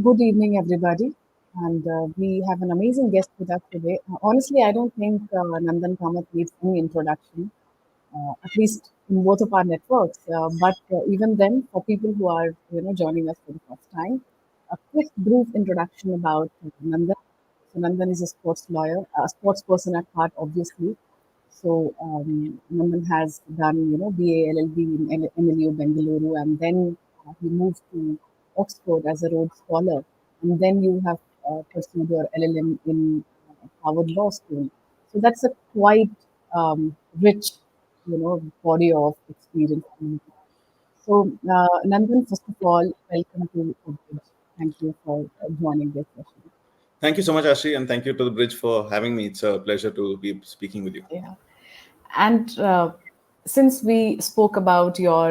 Good evening, everybody. And we have an amazing guest with us today. Honestly, I don't think Nandan Kamath needs any introduction, at least in both of our networks. But even then, for people who are joining us for the first time, a quick, brief introduction about Nandan. So Nandan is a sports lawyer, a sports person at heart, obviously. So Nandan has done, BA LLB in NLU Bengaluru, and then he moved to Oxford as a Rhodes Scholar, and then you have pursued your LLM in Harvard Law School. So that's a quite rich, body of experience. So Nandan, first of all, welcome to the bridge. Thank you for joining this session. Thank you so much, Arshi, and thank you to the Bridge for having me. It's a pleasure to be speaking with you. Yeah. And since we spoke about your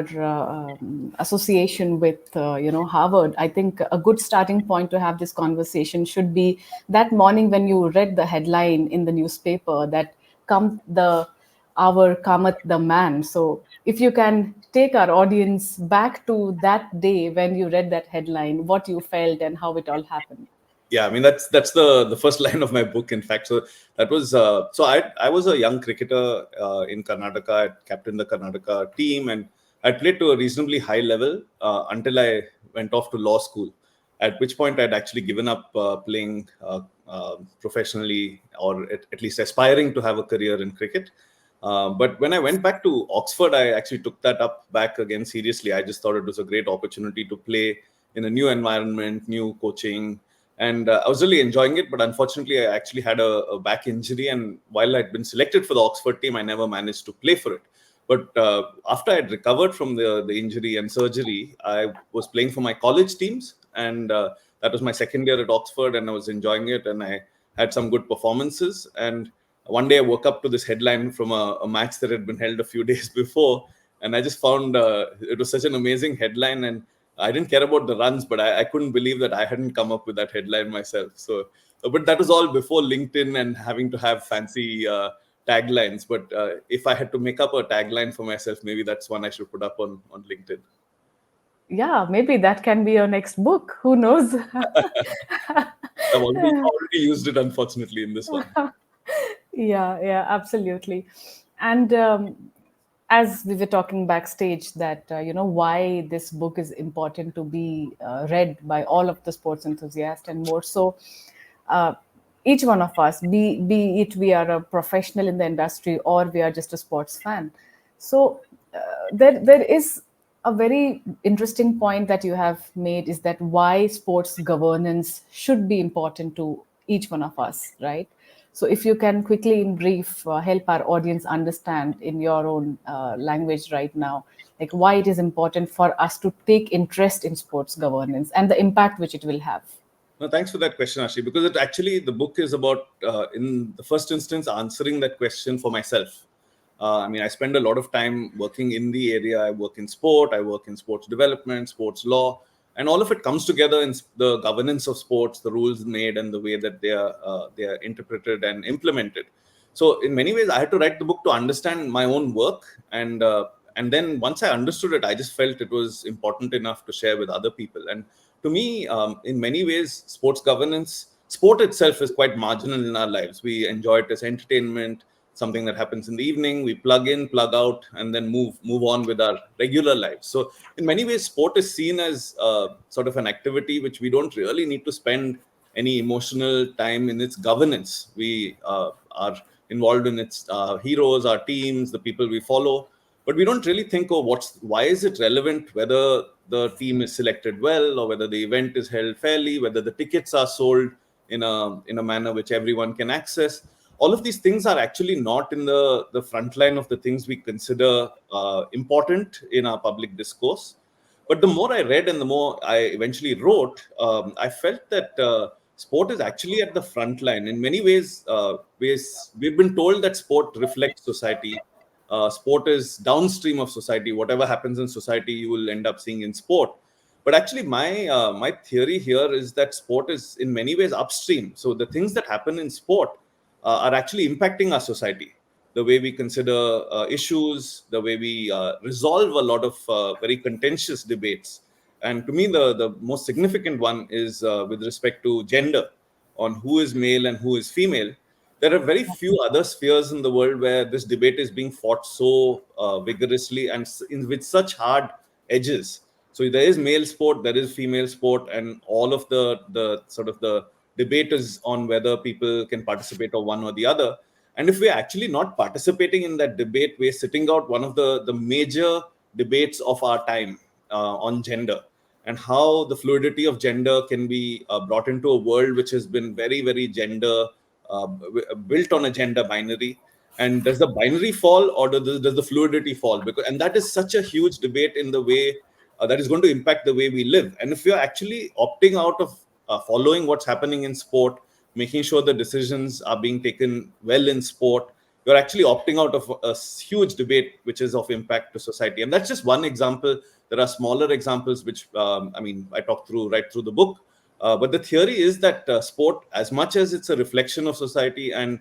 association with, Harvard, I think a good starting point to have this conversation should be that morning when you read the headline in the newspaper that come the our Kamath the man. So if you can take our audience back to that day when you read that headline, what you felt and how it all happened. Yeah, I mean that's the first line of my book. In fact, so that was I was a young cricketer in Karnataka. I captained the Karnataka team, and I played to a reasonably high level until I went off to law school. At which point I'd actually given up playing professionally, or at least aspiring to have a career in cricket. But when I went back to Oxford, I actually took that up back again seriously. I just thought it was a great opportunity to play in a new environment, new coaching, and I was really enjoying it. But unfortunately, I actually had a back injury, and while I'd been selected for the Oxford team, I never managed to play for it. But after I'd recovered from the injury and surgery, I was playing for my college teams, and that was my second year at Oxford, and I was enjoying it, and I had some good performances. And one day I woke up to this headline from a match that had been held a few days before, and I just found it was such an amazing headline, and I didn't care about the runs, but I couldn't believe that I hadn't come up with that headline myself. So, but that was all before LinkedIn and having to have fancy taglines. But if I had to make up a tagline for myself, maybe that's one I should put up on LinkedIn. Yeah, maybe that can be your next book. Who knows? I've already used it, unfortunately, in this one. Yeah, absolutely. And as we were talking backstage, that why this book is important to be read by all of the sports enthusiasts, and more so, uh, each one of us, be it we are a professional in the industry or we are just a sports fan. So there is a very interesting point that you have made, is that why sports governance should be important to each one of us, right? So if you can quickly in brief help our audience understand in your own language right now, like why it is important for us to take interest in sports governance and the impact which it will have. No, thanks for that question, Ashi, because it actually, the book is about, in the first instance, answering that question for myself. I mean, I spend a lot of time working in the area. I work in sport, I work in sports development, sports law, and all of it comes together in the governance of sports, the rules made, and the way that they are interpreted and implemented. So, in many ways, I had to write the book to understand my own work, and then once I understood it, I just felt it was important enough to share with other people. And to me, in many ways, sports governance, sport itself is quite marginal in our lives. We enjoy it as entertainment, something that happens in the evening. We plug in, plug out, and then move on with our regular lives. So, in many ways, sport is seen as sort of an activity which we don't really need to spend any emotional time in its governance. We are involved in its heroes, our teams, the people we follow, but we don't really think, oh, why is it relevant whether the team is selected well, or whether the event is held fairly, whether the tickets are sold in a manner which everyone can access. All of these things are actually not in the front line of the things we consider important in our public discourse. But the more I read and the more I eventually wrote, I felt that sport is actually at the front line. In many ways, we've been told that sport reflects society. Sport is downstream of society. Whatever happens in society, you will end up seeing in sport. But actually, my theory here is that sport is in many ways upstream. So the things that happen in sport are actually impacting our society. The way we consider issues, the way we resolve a lot of very contentious debates. And to me, the most significant one is with respect to gender, on who is male and who is female. There are very few other spheres in the world where this debate is being fought so vigorously and with such hard edges. So there is male sport, there is female sport, and all of the sort of the debate is on whether people can participate or one or the other. And if we're actually not participating in that debate, we're sitting out one of the major debates of our time on gender, and how the fluidity of gender can be brought into a world which has been very, very gender built on a gender binary. And does the binary fall, or does the fluidity fall? Because, and that is such a huge debate in the way that is going to impact the way we live. And if you're actually opting out of following what's happening in sport, making sure the decisions are being taken well in sport, you're actually opting out of a huge debate which is of impact to society. And that's just one example. There are smaller examples which I talk through right through the book. But the theory is that sport, as much as it's a reflection of society and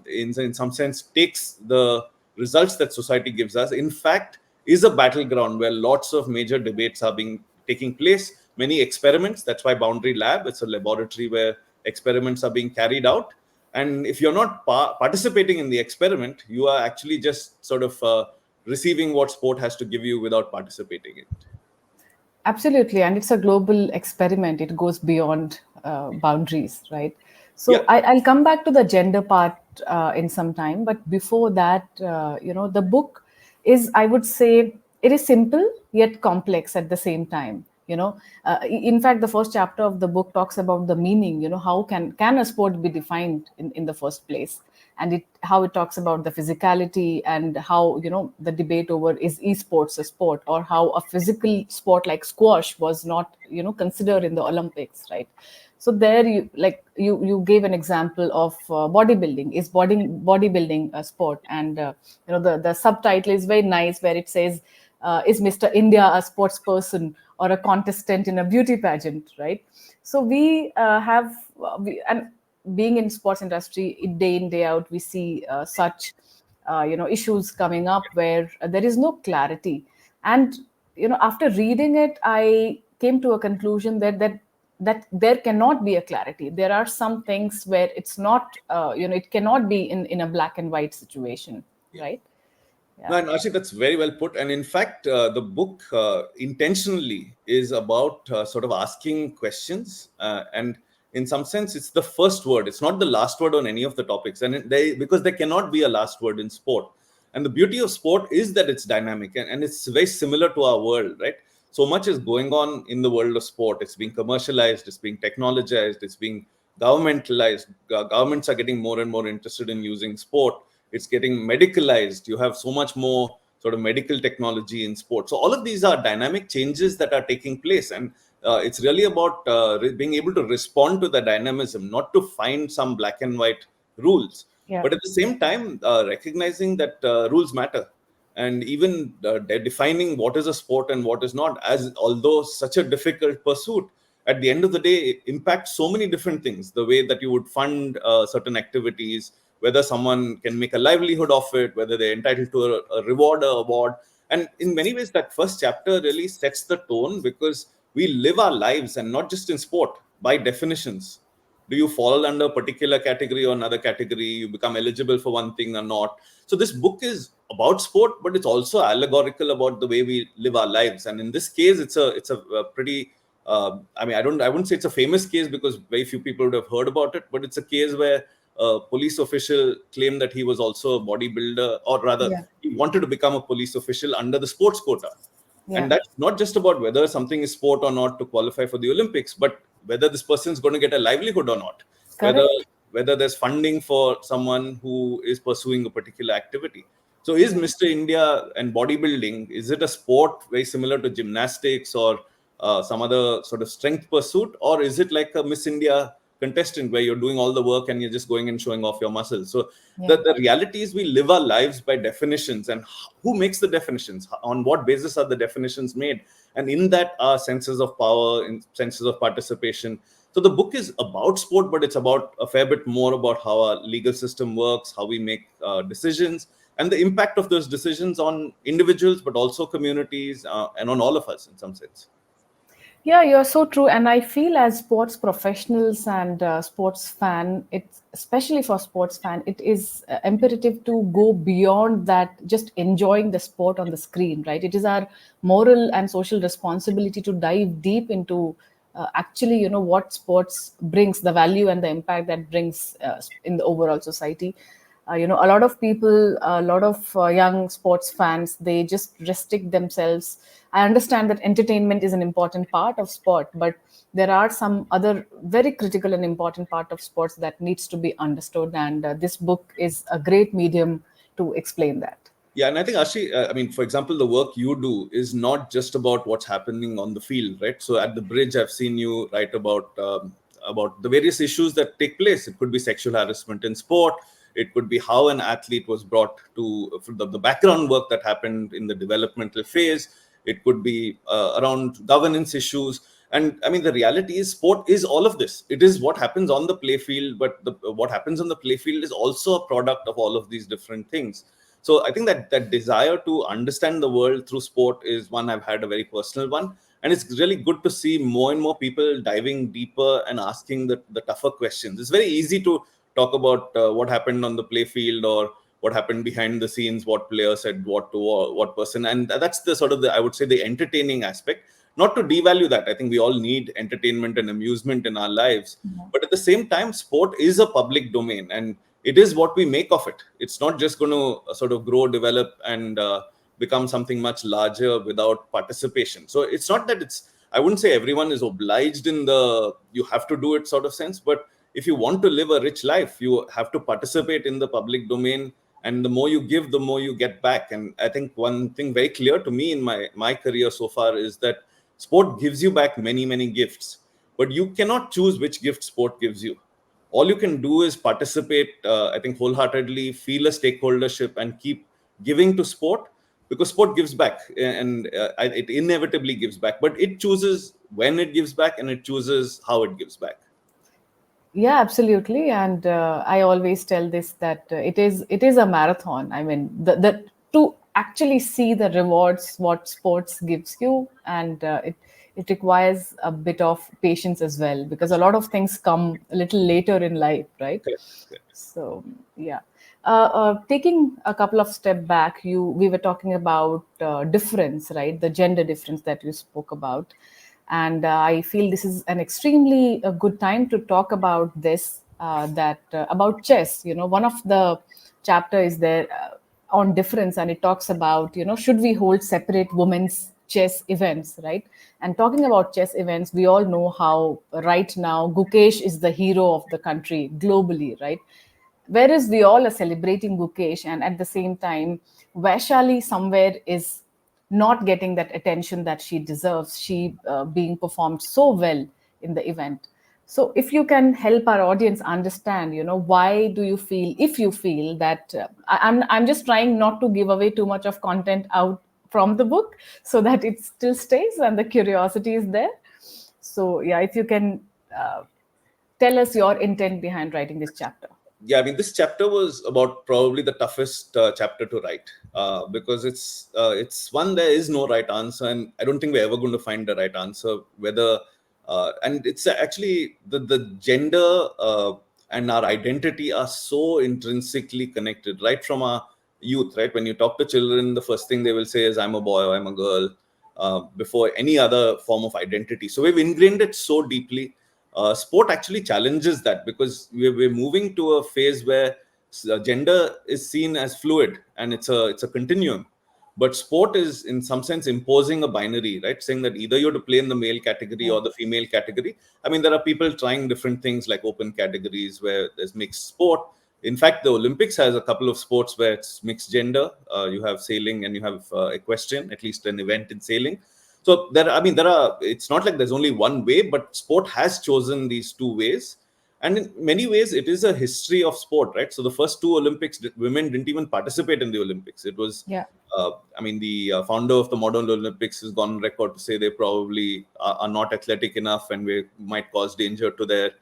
in some sense takes the results that society gives us, in fact, is a battleground where lots of major debates are being taking place. Many experiments. That's why Boundary Lab. It's a laboratory where experiments are being carried out. And if you're not participating in the experiment, you are actually just sort of receiving what sport has to give you without participating in it. Absolutely, and it's a global experiment. It goes beyond boundaries, right? Yeah. So I'll come back to the gender part in some time, but before that, the book is, I would say, it is simple yet complex at the same time. In fact, the first chapter of the book talks about the meaning. How can a sport be defined in the first place, and how it talks about the physicality, and how the debate over is esports a sport, or how a physical sport like squash was not considered in the Olympics, right? So there you gave an example of bodybuilding. Is bodybuilding a sport? And the subtitle is very nice, where it says, is Mr. India a sports person or a contestant in a beauty pageant, right? So we have and being in sports industry, day in day out, we see such issues coming up where there is no clarity. And after reading it, I came to a conclusion that there cannot be a clarity. There are some things where it's not it cannot be in a black and white situation, Yeah. right? No, Yeah. and actually, that's very well put. And in fact, the book intentionally is about sort of asking questions. And in some sense, it's the first word. It's not the last word on any of the topics. And because there cannot be a last word in sport. And the beauty of sport is that it's dynamic, and it's very similar to our world, right? So much is going on in the world of sport. It's being commercialized, it's being technologized, it's being governmentalized. Governments are getting more and more interested in using sport. It's getting medicalized. You have so much more sort of medical technology in sport. So all of these are dynamic changes that are taking place, and it's really about being able to respond to the dynamism, not to find some black and white rules, Yeah. but at the same time recognizing that rules matter, and even defining what is a sport and what is not, as although such a difficult pursuit, at the end of the day it impacts so many different things. The way that you would fund certain activities, whether someone can make a livelihood of it, whether they're entitled to a reward or award. And in many ways, that first chapter really sets the tone, because we live our lives, and not just in sport, by definitions. Do you fall under a particular category or another category? You become eligible for one thing or not. So this book is about sport, but it's also allegorical about the way we live our lives. And in this case, it's a pretty I wouldn't say it's a famous case, because very few people would have heard about it, but it's a case where a police official claimed that he was also a bodybuilder, or rather, Yeah. he wanted to become a police official under the sports quota. Yeah. And that's not just about whether something is sport or not to qualify for the Olympics, but whether this person is going to get a livelihood or not, whether Correct. whether there's funding for someone who is pursuing a particular activity. So is Yeah. Mr. India and bodybuilding, is it a sport very similar to gymnastics or some other sort of strength pursuit, or is it like a Miss India contestant where you're doing all the work and you're just going and showing off your muscles? So Yeah. the reality is we live our lives by definitions, and who makes the definitions? On what basis are the definitions made? And in that are senses of power and senses of participation. So the book is about sport, but it's about a fair bit more about how our legal system works, how we make decisions, and the impact of those decisions on individuals, but also communities, and on all of us in some sense. Yeah, you're so true. And I feel as sports professionals and sports fan, it's especially for sports fan, it is imperative to go beyond that just enjoying the sport on the screen, right? It is our moral and social responsibility to dive deep into actually, what sports brings, the value and the impact that brings in the overall society. A lot of people, a lot of young sports fans, they just restrict themselves. I understand that entertainment is an important part of sport, but there are some other very critical and important part of sports that needs to be understood, and this book is a great medium to explain that. Yeah, and I think Ashi, I mean, for example, the work you do is not just about what's happening on the field, right? So at the bridge, I've seen you write about the various issues that take place. It could be sexual harassment in sport. It could be how an athlete was brought to for the background work that happened in the developmental phase. It could be around governance issues. And I mean, the reality is, sport is all of this. It is what happens on the play field, but what happens on the play field is also a product of all of these different things. So I think that desire to understand the world through sport is one I've had, a very personal one. And it's really good to see more and more people diving deeper and asking the tougher questions. It's very easy to talk about what happened on the play field, or what happened behind the scenes, what player said what to what person. And that's the sort of I would say, the entertaining aspect. Not to devalue that. I think we all need entertainment and amusement in our lives. But at the same time, sport is a public domain, and it is what we make of it. It's not just going to sort of grow, develop, and become something much larger without participation. So it's not that I wouldn't say everyone is obliged in the you have to do it sort of sense, but if you want to live a rich life, you have to participate in the public domain. And the more you give, the more you get back. And I think one thing very clear to me in my career so far is that sport gives you back many, many gifts, but you cannot choose which gift sport gives you. All you can do is participate, I think, wholeheartedly, feel a stakeholdership, and keep giving to sport, because sport gives back, and it inevitably gives back, but it chooses when it gives back, and it chooses how it gives back. Yeah, absolutely. And I always tell this that it is a marathon. I mean, the to actually see the rewards what sports gives you, and it requires a bit of patience as well, because a lot of things come a little later in life, right? Correct, correct. So yeah, taking a couple of step back, we were talking about difference, right? The gender difference that you spoke about, and I feel this is an extremely good time to talk about this. That about chess. One of the chapter is there on difference, and it talks about should we hold separate women's chess events, right? And talking about chess events, we all know how right now Gukesh is the hero of the country globally, right? Whereas we all are celebrating Gukesh, and at the same time, Vaishali somewhere is not getting that attention that she deserves. She being performed so well in the event. So, if you can help our audience understand, why do you feel, if you feel that I'm just trying not to give away too much of content out from the book, so that it still stays and the curiosity is there. So, yeah, if you can tell us your intent behind writing this chapter. Yeah, I mean, this chapter was about probably the toughest chapter to write, because it's one, there is no right answer, and I don't think we're ever going to find the right answer. Whether and it's actually the gender and our identity are so intrinsically connected right from our youth. Right, when you talk to children, the first thing they will say is, "I'm a boy" or "I'm a girl," before any other form of identity. So we've ingrained it so deeply. Sport actually challenges that, because we're moving to a phase where gender is seen as fluid, and it's a continuum. But sport is in some sense imposing a binary, right? Saying that either you're to play in the male category or the female category. I mean, there are people trying different things like open categories where there's mixed sport. In fact, the Olympics has a couple of sports where it's mixed gender. You have sailing and you have equestrian, at least an event in sailing. So there are. It's not like there's only one way, but sport has chosen these two ways, and in many ways, it is a history of sport, right? So the first two Olympics, women didn't even participate in the Olympics. It was, Yeah. I mean, the founder of the modern Olympics has gone on record to say they probably are not athletic enough, and we might cause danger to their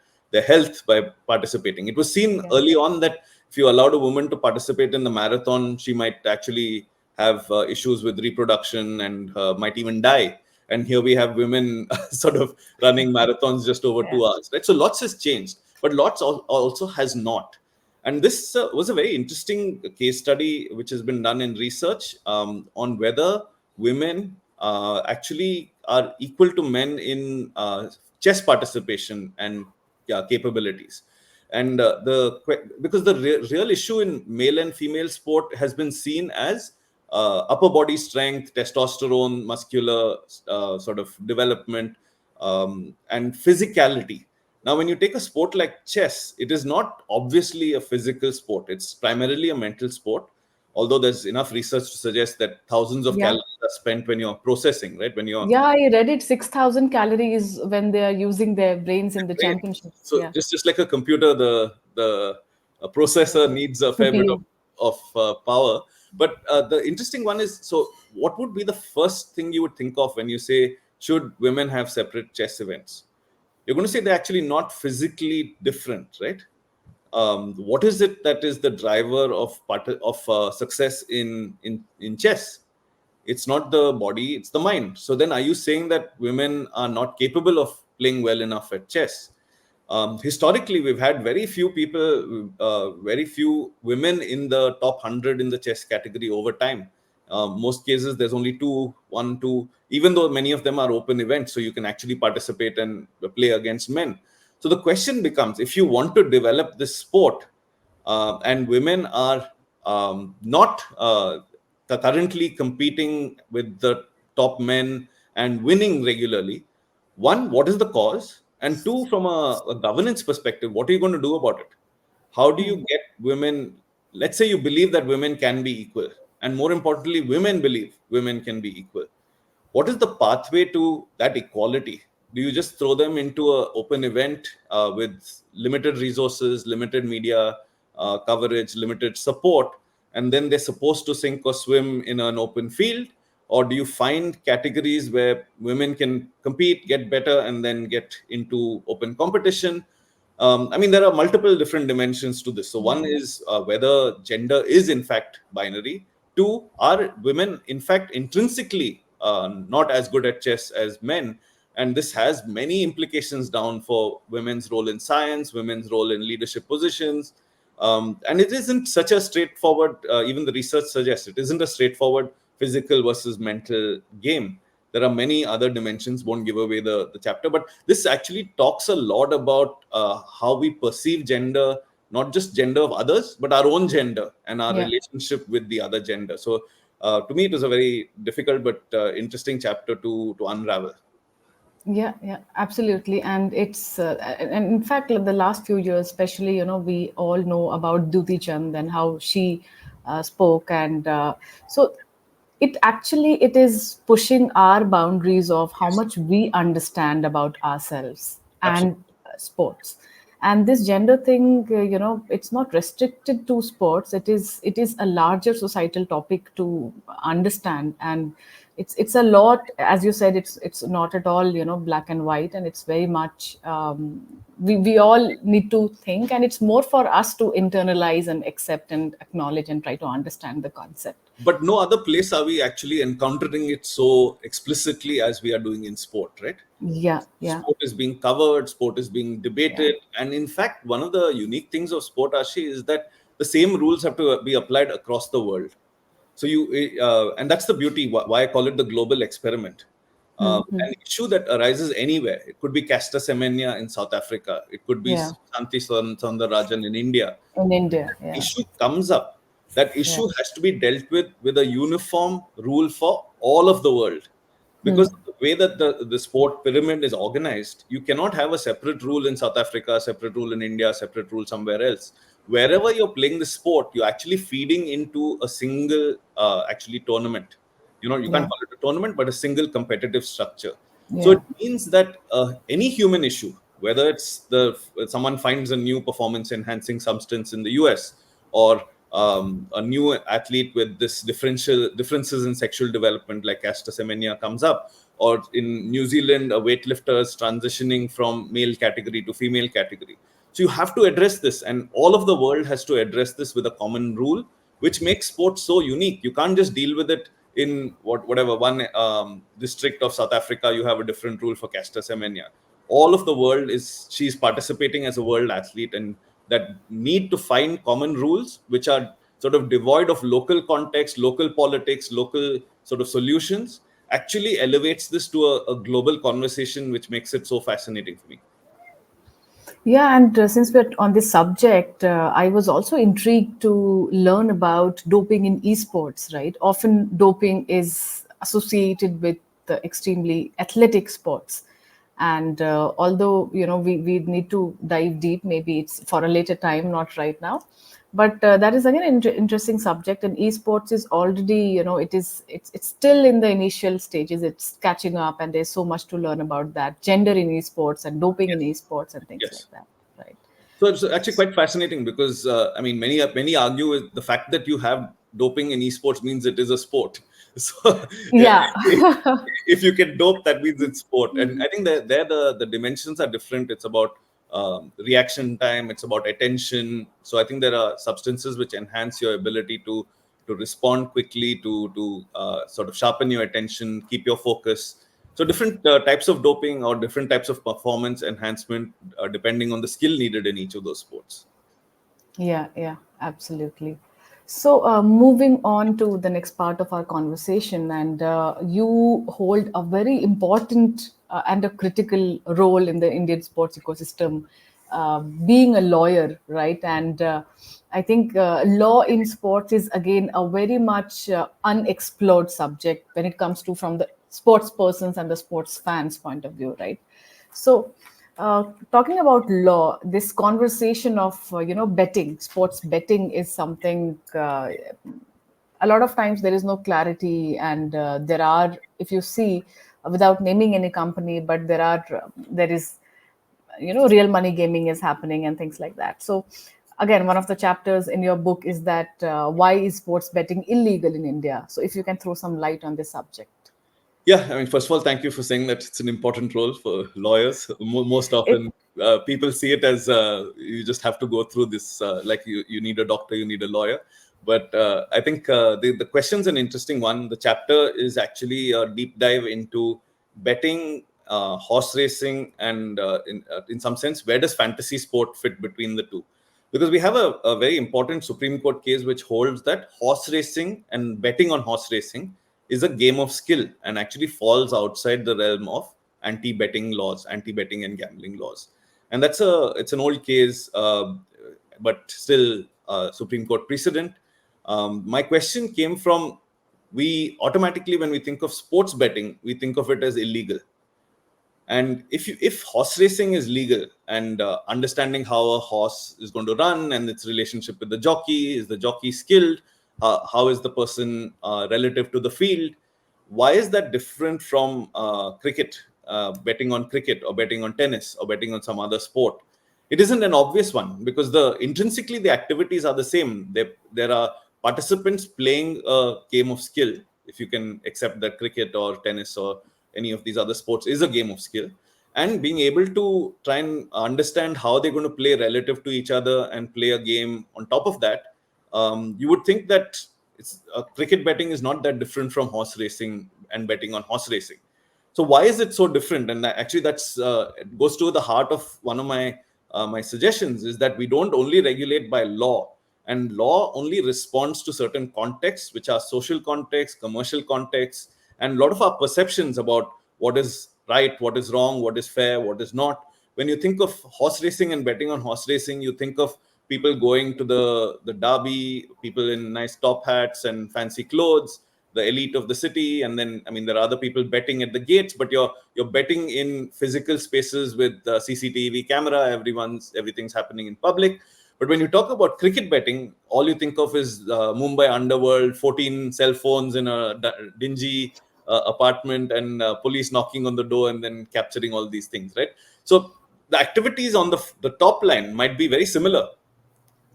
health by participating. It was seen Yeah. early on that if you allowed a woman to participate in the marathon, she might actually have issues with reproduction and might even die. and here we have women sort of running marathons just over Yeah. 2 hours, right? So lots has changed, but lots also has not. And this was a very interesting case study which has been done in research on whether women actually are equal to men in chess participation and capabilities. And because the real issue in male and female sport has been seen as upper body strength, testosterone, muscular sort of development, and physicality. Now, when you take a sport like chess, it is not obviously a physical sport. It's primarily a mental sport, although there's enough research to suggest that thousands of Yeah. calories are spent when you're processing, right? When you're Yeah, I read it 6,000 calories when they are using their brains in the Right. championships. So Yeah. just like a computer, the processor needs a fair bit CPU. of power. But the interesting one is, so what would be the first thing you would think of when you say should women have separate chess events? You're going to say they're actually not physically different, right? What is it that is the driver of success in chess? It's not the body, it's the mind. So then are you saying that women are not capable of playing well enough at chess? Historically, we've had very few people, very few women in the top 100 in the chess category over time. Most cases there's only one two, even though many of them are open events, so you can actually participate and play against men. So the question becomes, if you want to develop this sport, and women are not currently competing with the top men and winning regularly, one, what is the cause? And two, from a governance perspective, what are you going to do about it? How do you get women? Let's say you believe that women can be equal, and more importantly, women believe women can be equal. What is the pathway to that equality? Do you just throw them into an open event with limited resources, limited media coverage, limited support, and then they're supposed to sink or swim in an open field? Or do you find categories where women can compete, get better, and then get into open competition? I mean, there are multiple different dimensions to this. So, Yeah. one is whether gender is in fact binary. Two, are women in fact intrinsically not as good at chess as men? And this has many implications down for women's role in science, women's role in leadership positions. And it isn't such a straightforward, even the research suggests it isn't a straightforward physical versus mental game. There are many other dimensions, won't give away the chapter, but this actually talks a lot about how we perceive gender, not just gender of others, but our own gender and our Yeah. relationship with the other gender. So to me, it was a very difficult but interesting chapter to unravel. Yeah, yeah, absolutely. And and in fact, like the last few years, especially, we all know about Duti Chand and how she spoke. And so it is pushing our boundaries of how Yes, much we understand about ourselves absolutely. and sports. And this gender thing, it's not restricted to sports. It is a larger societal topic to understand. And it's a lot, as you said, it's not at all, black and white. And it's very much, we all need to think, and it's more for us to internalize and accept and acknowledge and try to understand the concept. But no other place are we actually encountering it so explicitly as we are doing in sport, right? Yeah, yeah, Sport is being covered, sport is being yeah. debated, and in fact, one of the unique things of sport, Ashi, is that the same rules have to be applied across the world. So and that's the beauty, why I call it the global experiment. An issue that arises anywhere, it could be Casta Semenya in South Africa, it could be Yeah, Shanti Soundarajan in India. in India. Yeah, Issue comes up, that yeah, issue has to be dealt with a uniform rule for all of the world. Because the way that the sport pyramid is organized, you cannot have a separate rule in South Africa, separate rule in India, separate rule somewhere else. Wherever you're playing the sport, you're actually feeding into a single actually tournament. You can't yeah, call it a tournament, but a single competitive structure. So yeah, it means that any human issue, whether it's someone finds a new performance enhancing substance in the US, or a new athlete with this differences in sexual development like Casta Semenya comes up, or in New Zealand a weightlifter is transitioning from male category to female category. So you have to address this, and all of the world has to address this with a common rule, which makes sports so unique. You can't just deal with it in whatever one district of South Africa, you have a different rule for Caster Semenya. All of the world is she's participating as a world athlete, and that need to find common rules which are sort of devoid of local context, local politics, local sort of solutions, actually elevates this to a global conversation, which makes it so fascinating for me. Yeah, and since we're on this subject, I was also intrigued to learn about doping in esports, right? Often doping is associated with extremely athletic sports. And although, we need to dive deep, maybe it's for a later time, not right now. But that is again an interesting subject, and esports is already, it's still in the initial stages. It's catching up, and there's so much to learn about that gender in esports and doping in Yes. esports and things Yes. like that, right? So it's actually quite fascinating because I mean, many argue with the fact that you have doping in esports means it is a sport. So yeah, Yeah. if you can dope, that means it's sport. And I think that there the dimensions are different. It's about reaction time. It's about attention. So I think there are substances which enhance your ability to respond quickly, to sort of sharpen your attention, keep your focus. So different types of doping or different types of performance enhancement, depending on the skill needed in each of those sports. Yeah, yeah, absolutely. So, moving on to the next part of our conversation, and you hold a very important and a critical role in the Indian sports ecosystem, being a lawyer, right? And I think law in sports is again a very much unexplored subject when it comes to from the sports persons and the sports fans point of view, right? So, talking about law, this conversation of betting, sports betting is something. A lot of times there is no clarity, and there are, if you see, without naming any company, but there is, real money gaming is happening and things like that. So, again, one of the chapters in your book is that why is sports betting illegal in India? So, if you can throw some light on this subject. Yeah, I mean, first of all, thank you for saying that it's an important role for lawyers. Most It, often, people see it as you just have to go through this, like you need a doctor, you need a lawyer. But I think the question's an interesting one. The chapter is actually a deep dive into betting, horse racing, and in some sense, where does fantasy sport fit between the two? Because we have a very important Supreme Court case which holds that horse racing and betting on horse racing is a game of skill and actually falls outside the realm of anti-betting laws, anti-betting and gambling laws. And it's an old case, but still Supreme Court precedent. My question came from, we automatically, when we think of sports betting, we think of it as illegal. And if horse racing is legal, and understanding how a horse is going to run and its relationship with the jockey, is the jockey skilled, how is the person relative to the field, why is that different from cricket, betting on cricket or betting on tennis or betting on some other sport? It isn't an obvious one because the intrinsically the activities are the same. There are participants playing a game of skill, if you can accept that cricket or tennis or any of these other sports is a game of skill, and being able to try and understand how they're going to play relative to each other and play a game on top of that. You would think that cricket betting is not that different from horse racing and betting on horse racing. So why is it so different? And actually that's it goes to the heart of one of my suggestions, is that we don't only regulate by law, and law only responds to certain contexts, which are social contexts, commercial contexts, and a lot of our perceptions about what is right, what is wrong, what is fair, what is not. When you think of horse racing and betting on horse racing, you think of people going to the derby, people in nice top hats and fancy clothes, the elite of the city. And then, I mean, there are other people betting at the gates, but you're betting in physical spaces with CCTV camera. Everything's happening in public. But when you talk about cricket betting, all you think of is Mumbai underworld, 14 cell phones in a dingy apartment, and police knocking on the door and then capturing all these things, right? So the activities on the top line might be very similar,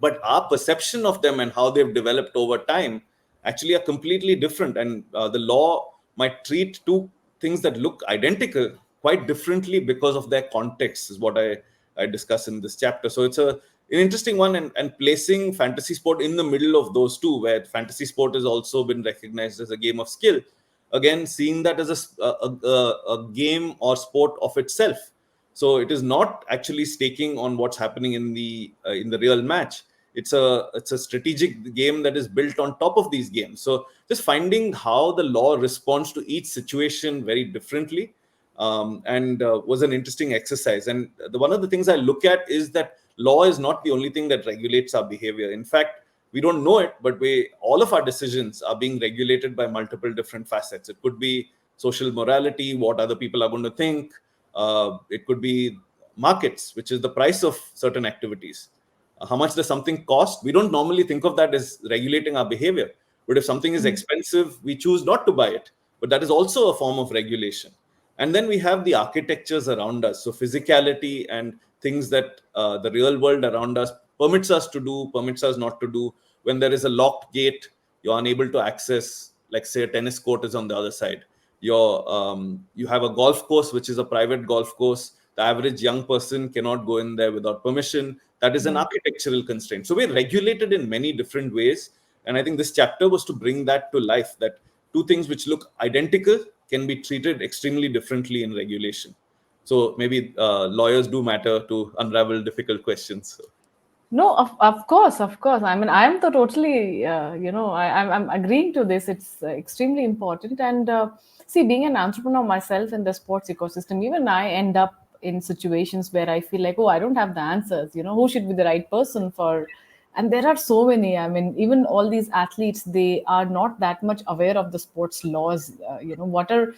but our perception of them and how they've developed over time actually are completely different. And the law might treat two things that look identical quite differently because of their context, is what I discuss in this chapter. So an interesting one, and placing fantasy sport in the middle of those two, where fantasy sport has also been recognized as a game of skill. Again, seeing that as a game or sport of itself. So it is not actually staking on what's happening in the real match. It's a strategic game that is built on top of these games. So just finding how the law responds to each situation very differently, and was an interesting exercise. And one of the things I look at is that law is not the only thing that regulates our behavior. In fact, we don't know it, but all of our decisions are being regulated by multiple different facets. It could be social morality, what other people are going to think. It could be markets, which is the price of certain activities. How much does something cost? We don't normally think of that as regulating our behavior. But if something is expensive, we choose not to buy it. But that is also a form of regulation. And then we have the architectures around us. So physicality and things that the real world around us permits us to do, permits us not to do. When there is a locked gate, you're unable to access, like say a tennis court is on the other side. You have a golf course, which is a private golf course. The average young person cannot go in there without permission. That is an Yeah. architectural constraint. So we're regulated in many different ways. And I think this chapter was to bring that to life, that two things which look identical can be treated extremely differently in regulation. So maybe lawyers do matter to unravel difficult questions. No, of course, of course. I mean, I'm the totally, I'm agreeing to this. It's extremely important. And see, being an entrepreneur myself in the sports ecosystem, even I end up in situations where I feel like, oh, I don't have the answers. Who should be the right person for? And there are so many. I mean, even all these athletes, they are not that much aware of the sports laws. What are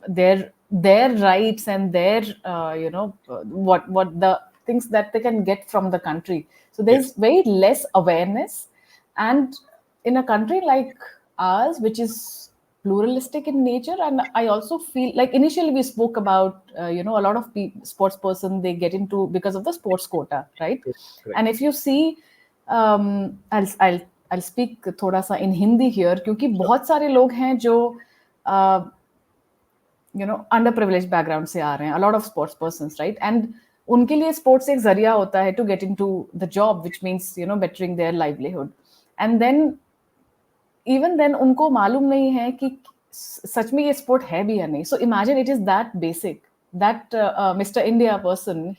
their rights and their what the things that they can get from the country. So Yes. there's very less awareness. And in a country like ours, which is pluralistic in nature, and I also feel like initially we spoke about a lot of sports person, they get into because of the sports quota, right? Correct. And if you see, I'll speak थोड़ा सा in Hindi here, क्योंकि बहुत सारे लोग हैं जो under privilege background से आ रहे हैं, a lot of sports persons, right? And उनके लिए स्पोर्ट्स एक जरिया होता है to get into the job, which means bettering their livelihood. And then even then उनको मालूम नहीं है कि सच में ये स्पोर्ट है भी या नहीं. So imagine it is that basic that Mr. India person,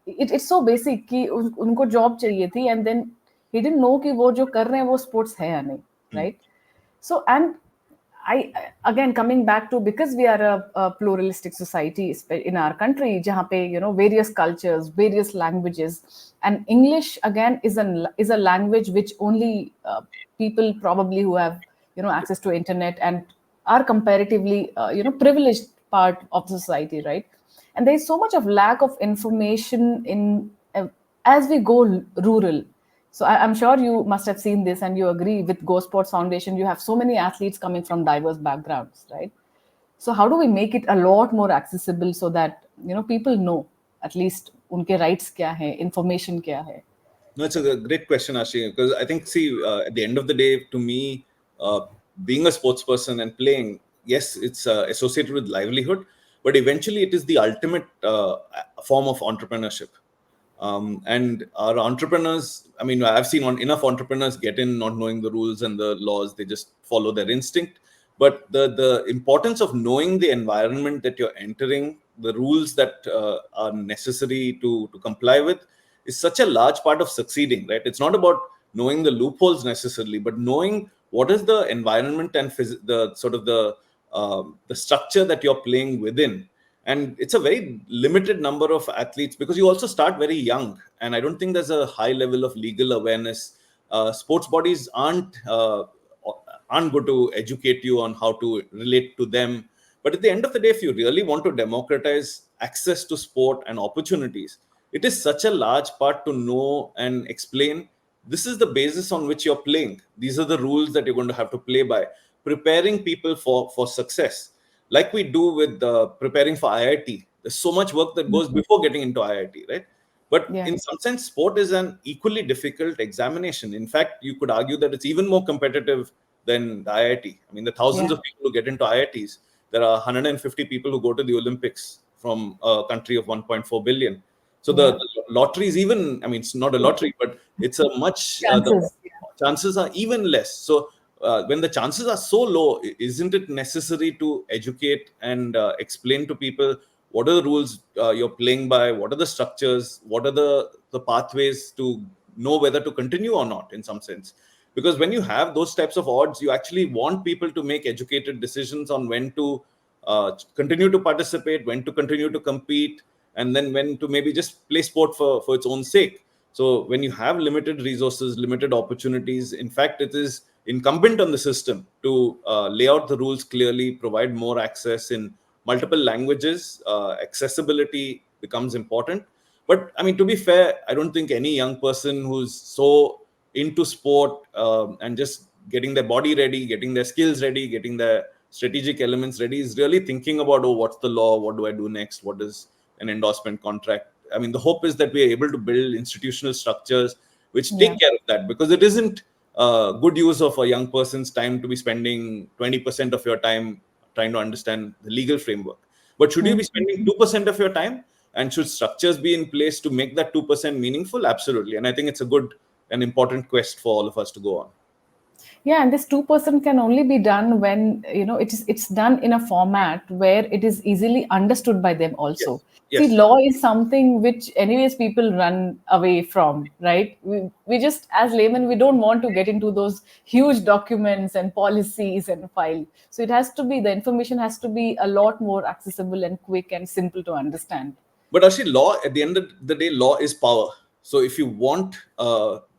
it's so basic कि उनको जॉब चाहिए थी, and then he didn't know कि वो जो कर रहे हैं वो स्पोर्ट्स है या नहीं, right? So, and again coming back to, because we are a pluralistic society in our country, jahan pe various cultures, various languages, and English again is a language which only people probably who have access to internet and are comparatively privileged part of the society, right? And there is so much of lack of information in as we go rural. So I'm sure you must have seen this, and you agree with Go Sports Foundation. You have so many athletes coming from diverse backgrounds, right? So how do we make it a lot more accessible so that people know at least unke rights kya hai, information kya hai? No, it's a great question, Ashi, because I think, see, at the end of the day, to me, uh, being a sports person and playing, yes, it's associated with livelihood, but eventually it is the ultimate form of entrepreneurship. And our entrepreneurs, I mean, I've seen enough entrepreneurs get in not knowing the rules and the laws, they just follow their instinct. But the importance of knowing the environment that you're entering, the rules that are necessary to comply with, is such a large part of succeeding, right? It's not about knowing the loopholes necessarily, but knowing what is the environment and the sort of the structure that you're playing within. And it's a very limited number of athletes, because you also start very young, and I don't think there's a high level of legal awareness. Sports bodies aren't going to educate you on how to relate to them. But at the end of the day, if you really want to democratize access to sport and opportunities, it is such a large part to know and explain. This is the basis on which you're playing. These are the rules that you're going to have to play by, preparing people for success, like we do with preparing for IIT. There's so much work that goes before getting into IIT, right? But Yeah, in some sense, sport is an equally difficult examination. In fact, you could argue that it's even more competitive than the IIT. I mean, the thousands yeah, of people who get into IITs, there are 150 people who go to the Olympics from a country of 1.4 billion. So the yeah. lotteries, even, I mean, it's not a lottery, but it's a much, the Chances. Yeah. chances are even less. So when the chances are so low, isn't it necessary to educate and explain to people what are the rules you're playing by, what are the structures, what are the pathways to know whether to continue or not, in some sense? Because when you have those types of odds, you actually want people to make educated decisions on when to continue to participate, when to continue to compete, and then when to maybe just play sport for its own sake. So when you have limited resources, limited opportunities, in fact, it is incumbent on the system to lay out the rules clearly, provide more access in multiple languages. Accessibility becomes important. But I mean, to be fair, I don't think any young person who's so into sport and just getting their body ready, getting their skills ready, getting their strategic elements ready is really thinking about, oh, what's the law? What do I do next? What is an endorsement contract? I mean, the hope is that we are able to build institutional structures which Yeah. take care of that, because it isn't good use of a young person's time to be spending 20% of your time trying to understand the legal framework. But should you be Mhm. spending 2% of your time? And should structures be in place to make that 2% meaningful? Absolutely. And I think it's a good and important quest for all of us to go on. Yeah, and this 2% can only be done when it's done in a format where it is easily understood by them also. Yes. See, Yes. law is something which anyways people run away from, right? We just, as laymen, we don't want to get into those huge documents and policies and file. So it has to be, the information has to be a lot more accessible and quick and simple to understand. But actually, law, at the end of the day, law is power. So if you want,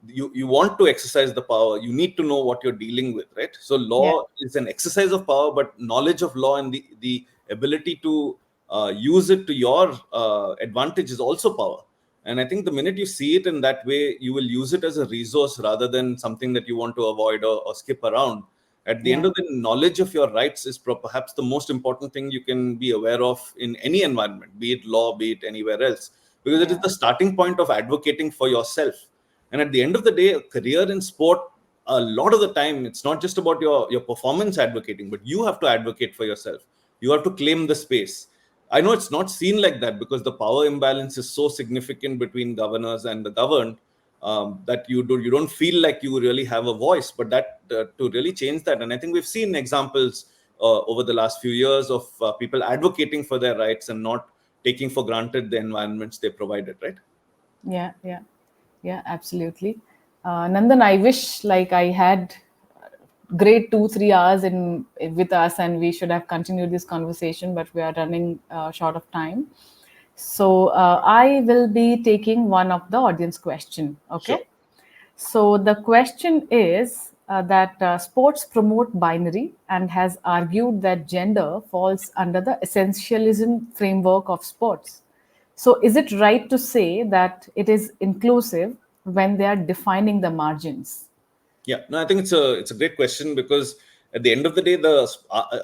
you want to exercise the power, you need to know what you're dealing with, right? So Yeah. law is an exercise of power, but knowledge of law and the ability to use it to your advantage is also power. And I think the minute you see it in that way, you will use it as a resource rather than something that you want to avoid or skip around. At the end Yeah. of the day, knowledge of your rights is perhaps the most important thing you can be aware of in any environment, be it law, be it anywhere else, because it is Yeah. the starting point of advocating for yourself. And at the end of the day, a career in sport, a lot of the time, it's not just about your performance advocating, but you have to advocate for yourself. You have to claim the space. I know it's not seen like that because the power imbalance is so significant between governors and the governed, that you don't feel like you really have a voice. But that to really change that, and I think we've seen examples over the last few years of people advocating for their rights and not taking for granted the environments they provided, right? Yeah, yeah, yeah, absolutely. Nandan, I wish like I had great 2 3 hours in with us, and we should have continued this conversation, but we are running short of time. So I will be taking one of the audience question. Okay. Sure. So the question is that sports promote binary and has argued that gender falls under the essentialism framework of sports. So is it right to say that it is inclusive when they are defining the margins? Yeah, no, I think it's a great question, because at the end of the day, the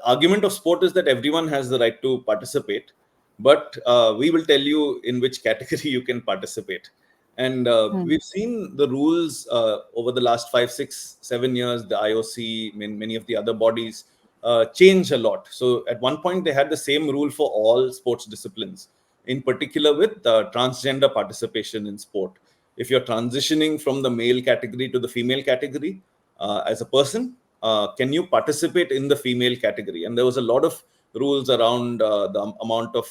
argument of sport is that everyone has the right to participate, but we will tell you in which category you can participate. And we've seen the rules over the last 5 6 7 years. The IOC, many of the other bodies change a lot. So at one point, they had the same rule for all sports disciplines, in particular with transgender participation in sport. If you're transitioning from the male category to the female category as a person, can you participate in the female category? And there was a lot of rules around the amount of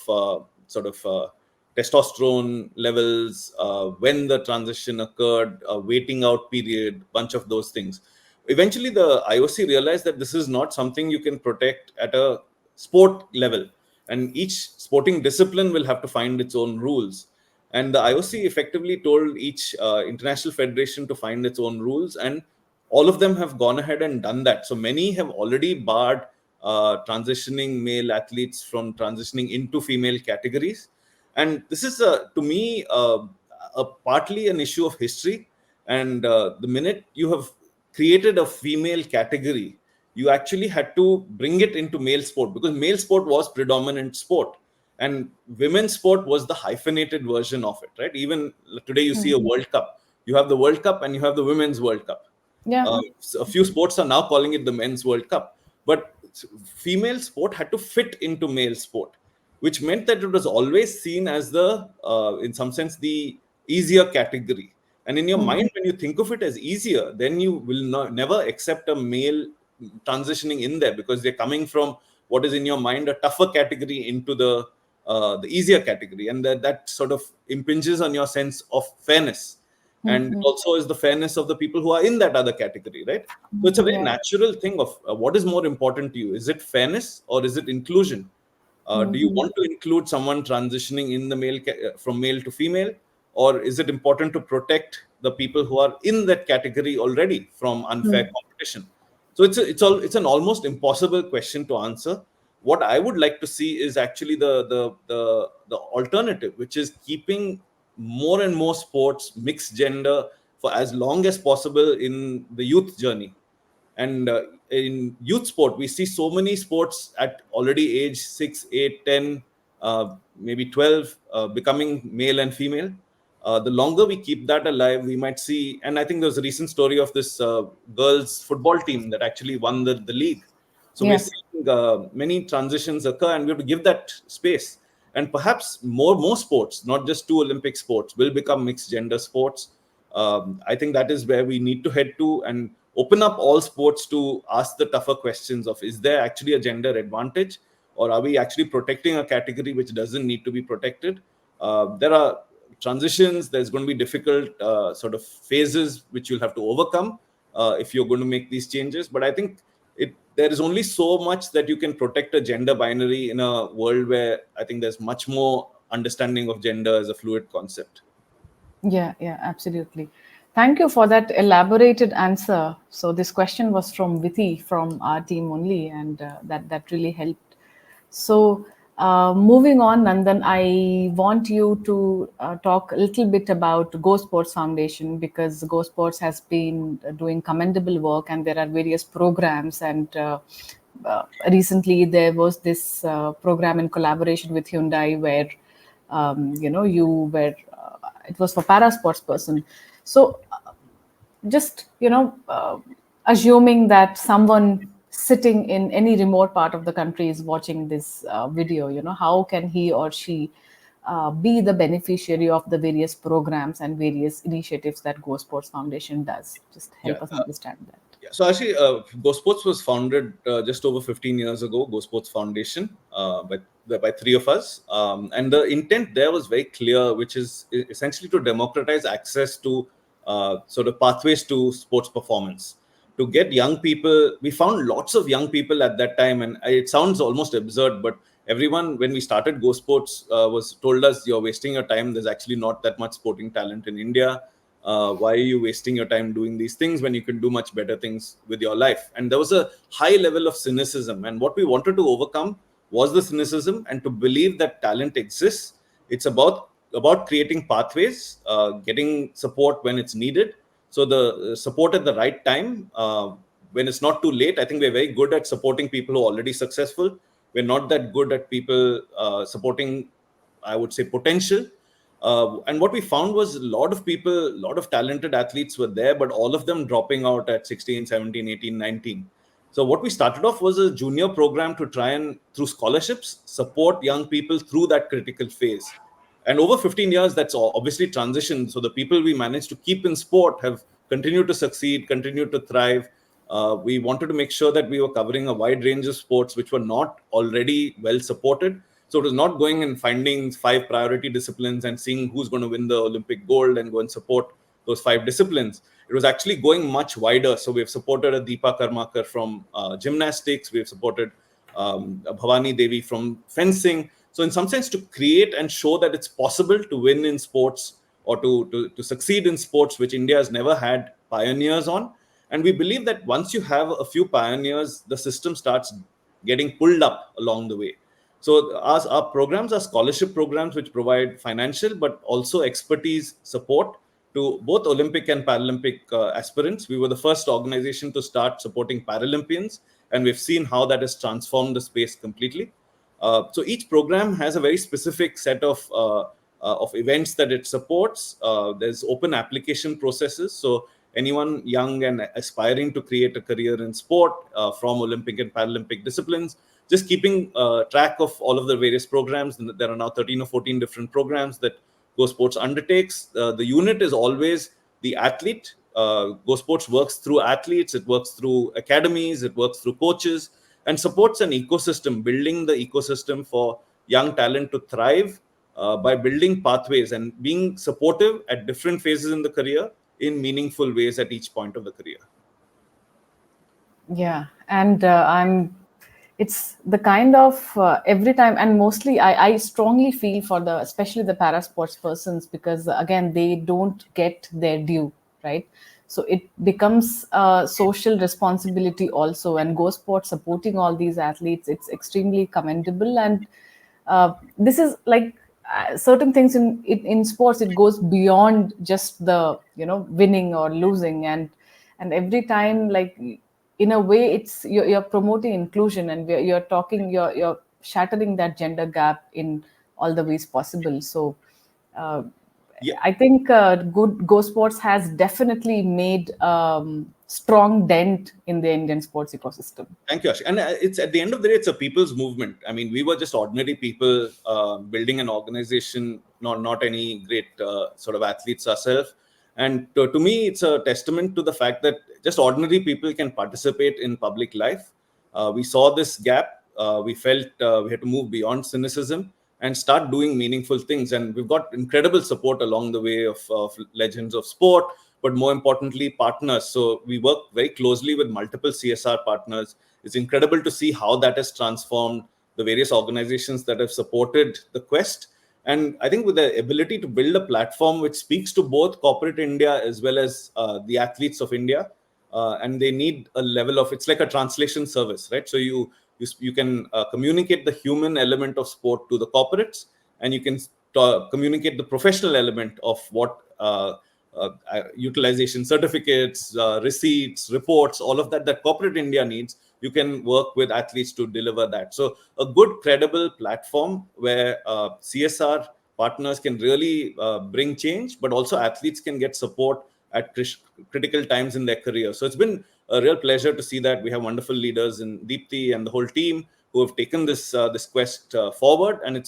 testosterone levels, when the transition occurred, waiting out period, bunch of those things. Eventually, the IOC realized that this is not something you can protect at a sport level, and each sporting discipline will have to find its own rules. And the IOC effectively told each international federation to find its own rules, and all of them have gone ahead and done that. So many have already barred transitioning male athletes from transitioning into female categories. And this is, to me, partly an issue of history. And the minute you have created a female category, you actually had to bring it into male sport, because male sport was predominant sport and women's sport was the hyphenated version of it, right? Even today, you see a World Cup. You have the World Cup and you have the Women's World Cup. Yeah. So a few sports are now calling it the Men's World Cup, but female sport had to fit into male sport, which meant that it was always seen as the, in some sense, the easier category. And in your Mm-hmm. mind, when you think of it as easier, then you will never accept a male transitioning in there, because they're coming from what is in your mind a tougher category into the easier category, and that sort of impinges on your sense of fairness, and Mm-hmm. also is the fairness of the people who are in that other category, right? So it's a very Yeah. natural thing of what is more important to you. Is it fairness or is it inclusion? Do you Mm-hmm. want to include someone transitioning in the from male to female, or is it important to protect the people who are in that category already from unfair competition? So it's an almost impossible question to answer. What I would like to see is actually the alternative, which is keeping more and more sports mixed gender for as long as possible in the youth journey. And in youth sport, we see so many sports at already age 6, 8, 10, maybe 12, becoming male and female. The longer we keep that alive, we might see. And I think there's a recent story of this girls football team that actually won the league. So we're Yeah. seeing many transitions occur, and we have to give that space. And perhaps more sports, not just two Olympic sports, will become mixed gender sports. I think that is where we need to head to, and open up all sports to ask the tougher questions of, is there actually a gender advantage, or are we actually protecting a category which doesn't need to be protected? There are transitions. There's going to be difficult sort of phases which you'll have to overcome if you're going to make these changes. But I think there is only so much that you can protect a gender binary in a world where I think there's much more understanding of gender as a fluid concept. Yeah, yeah, absolutely. Thank you for that elaborated answer. So this question was from Vithi from our team only, and that really helped. So moving on, Nandan, I want you to talk a little bit about Go Sports Foundation, because Go Sports has been doing commendable work, and there are various programs. And recently there was this program in collaboration with Hyundai where you were it was for para sports person. So just assuming that someone sitting in any remote part of the country is watching this video, how can he or she be the beneficiary of the various programs and various initiatives that Go Sports Foundation does? Just Yeah. help us understand that. Yeah, so actually, Go Sports was founded just over 15 years ago. Go Sports Foundation, by three of us, and the intent there was very clear, which is essentially to democratize access to sort of pathways to sports performance. To get young people, we found lots of young people at that time, and it sounds almost absurd, but everyone, when we started Go Sports, was told us, "You're wasting your time. There's actually not that much sporting talent in India. Why are you wasting your time doing these things when you can do much better things with your life?" And there was a high level of cynicism, and what we wanted to overcome was the cynicism, and to believe that talent exists. It's about creating pathways, getting support when it's needed. So the support at the right time, when it's not too late. I think we're very good at supporting people who are already successful. We're not that good at people supporting, I would say, potential. And what we found was a lot of people, a lot of talented athletes were there, but all of them dropping out at 16, 17, 18, 19. So what we started off was a junior program to try and, through scholarships, support young people through that critical phase. And over 15 years, that's obviously transitioned. So the people we managed to keep in sport have continued to succeed, continued to thrive. We wanted to make sure that we were covering a wide range of sports which were not already well supported. So it was not going and finding five priority disciplines and seeing who's going to win the Olympic gold and go and support those five disciplines. It was actually going much wider. So we've supported a Deepa Karmakar from gymnastics. We've supported Bhavani Devi from fencing. So in some sense, to create and show that it's possible to win in sports, or to succeed in sports, which India has never had pioneers on. And we believe that once you have a few pioneers, the system starts getting pulled up along the way. So our programs are scholarship programs which provide financial but also expertise support to both Olympic and Paralympic aspirants. We were the first organization to start supporting Paralympians, and we've seen how that has transformed the space completely. So each program has a very specific set of events that it supports. There's open application processes. So anyone young and aspiring to create a career in sport, from Olympic and Paralympic disciplines, just keeping track of all of the various programs. And there are now 13 or 14 different programs that Go Sports undertakes. The unit is always the athlete. Go Sports works through athletes, it works through academies, it works through coaches, and supports an ecosystem, building the ecosystem for young talent to thrive by building pathways and being supportive at different phases in the career in meaningful ways at each point of the career. Yeah, and it's the kind of every time, and mostly I strongly feel for the, especially the para sports persons, because again, they don't get their due, right? So it becomes a social responsibility also, and Go Sports supporting all these athletes, it's extremely commendable. And this is like certain things in sports, it goes beyond just the, winning or losing. And every time, like, in a way, it's you're promoting inclusion, and you're talking, you're shattering that gender gap in all the ways possible. So uh, Yeah. I think good Go Sports has definitely made strong dent in the Indian sports ecosystem. Thank you, Ash. And it's at the end of the day, it's a people's movement. I mean, we were just ordinary people building an organization, not any great sort of athletes ourselves. And to me, it's a testament to the fact that just ordinary people can participate in public life. We saw this gap. We felt we had to move beyond cynicism and start doing meaningful things. And we've got incredible support along the way of legends of sport, but more importantly, partners. So we work very closely with multiple CSR partners. It's incredible to see how that has transformed the various organizations that have supported the quest. And I think with the ability to build a platform which speaks to both corporate India as well as the athletes of India, and they need a level of, it's like a translation service, right? So you can communicate the human element of sport to the corporates, and you can communicate the professional element of what utilization certificates, receipts, reports, all of that corporate India needs. You can work with athletes to deliver that. So a good, credible platform where CSR partners can really bring change, but also athletes can get support at critical times in their career. So it's been a real pleasure to see that. We have wonderful leaders in Deepthi and the whole team who have taken this quest forward, and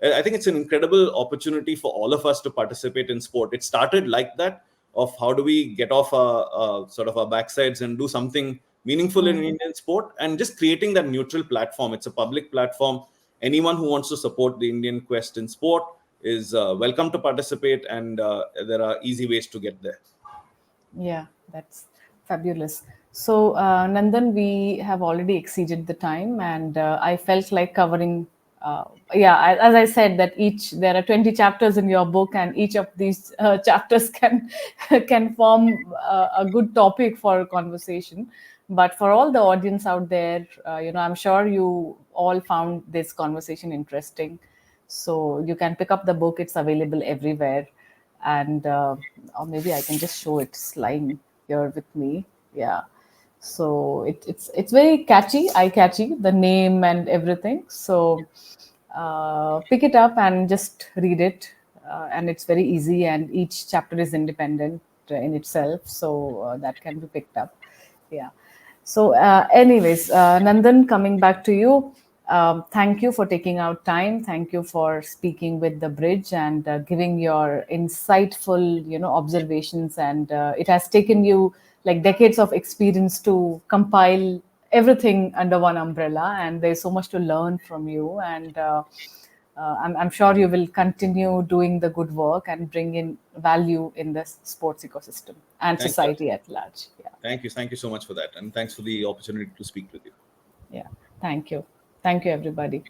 I think it's an incredible opportunity for all of us to participate in sport. It started like that, of how do we get off our sort of our backsides and do something meaningful in Indian sport, and just creating that neutral platform. It's a public platform. Anyone who wants to support the Indian quest in sport is welcome to participate, and there are easy ways to get there. Yeah, that's fabulous. So, Nandan, we have already exceeded the time, and I felt like covering. Yeah, as I said, that each there are 20 chapters in your book, and each of these chapters can can form a good topic for conversation. But for all the audience out there, I'm sure you all found this conversation interesting. So you can pick up the book; it's available everywhere. And or maybe I can just show it. It's lying here with me. Yeah. So it's very catchy, eye catchy, the name and everything. So pick it up and just read it, and it's very easy. And each chapter is independent in itself, so that can be picked up. Yeah. So, anyways, Nandan, coming back to you, thank you for taking out time. Thank you for speaking with the bridge and giving your insightful, observations. And it has taken you like decades of experience to compile everything under one umbrella. And there's so much to learn from you. And I'm sure you will continue doing the good work and bring in value in this sports ecosystem and Thank you. society at large. Yeah. Thank you so much for that, and thanks for the opportunity to speak with you. Yeah. Thank you. Thank you, everybody.